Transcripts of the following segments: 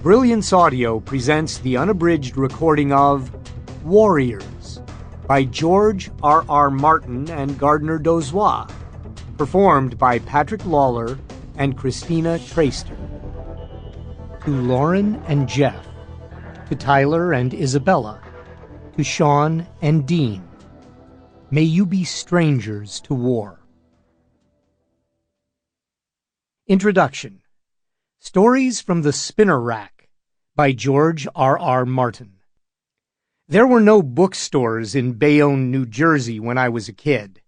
Brilliance Audio presents the unabridged recording of Warriors by George R.R. Martin and Gardner Dozois, performed by Patrick Lawlor and Christina Traister. To Lauren and Jeff, to Tyler and Isabella, to Sean and Dean, may you be strangers to war. Introduction. Stories from the Spinner Rack by George R.R. Martin. There were no bookstores in Bayonne, New Jersey when I was a kid,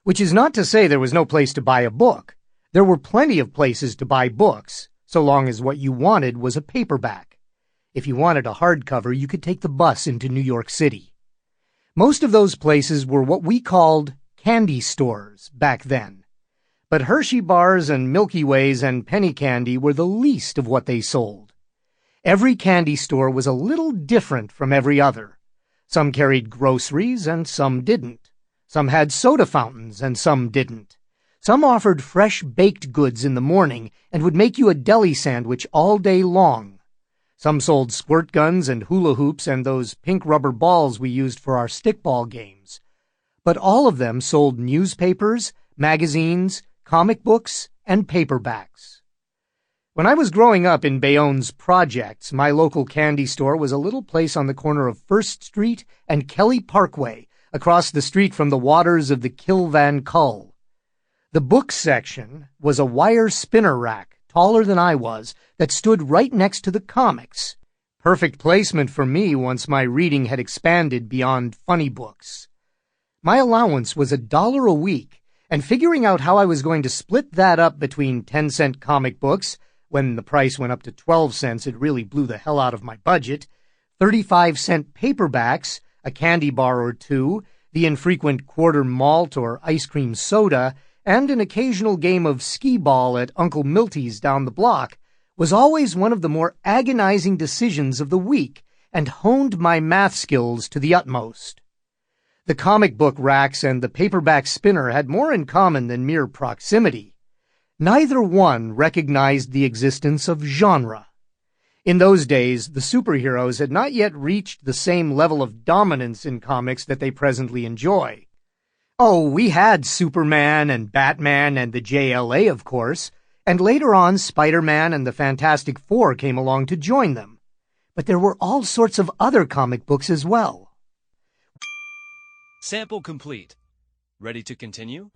which is not to say there was no place to buy a book. There were plenty of places to buy books, so long as what you wanted was a paperback. If you wanted a hardcover, you could take the bus into New York City. Most of those places were what we called candy stores back then. But Hershey bars and Milky Ways and penny candy were the least of what they sold. Every candy store was a little different from every other. Some carried groceries and some didn't. Some had soda fountains and some didn't. Some offered fresh baked goods in the morning and would make you a deli sandwich all day long. Some sold squirt guns and hula hoops and those pink rubber balls we used for our stickball games. But all of them sold newspapers, magazines, comic books, and paperbacks. When I was growing up in Bayonne's projects, my local candy store was a little place on the corner of First Street and Kelly Parkway, across the street from the waters of the Kill Van Kull. The book section was a wire spinner rack, taller than I was, that stood right next to the comics. Perfect placement for me once my reading had expanded beyond funny books. My allowance was $1 a week, and figuring out how I was going to split that up between 10-cent comic books, when the price went up to 12 cents it really blew the hell out of my budget, 35-cent paperbacks, a candy bar or two, the infrequent quarter malt or ice cream soda, and an occasional game of skee-ball at Uncle Milty's down the block, was always one of the more agonizing decisions of the week, and honed my math skills to the utmost. The comic book racks and the paperback spinner had more in common than mere proximity. Neither one recognized the existence of genre. In those days, the superheroes had not yet reached the same level of dominance in comics that they presently enjoy. Oh, we had Superman and Batman and the JLA, of course, and later on Spider-Man and the Fantastic Four came along to join them. But there were all sorts of other comic books as well. Sample complete. Ready to continue?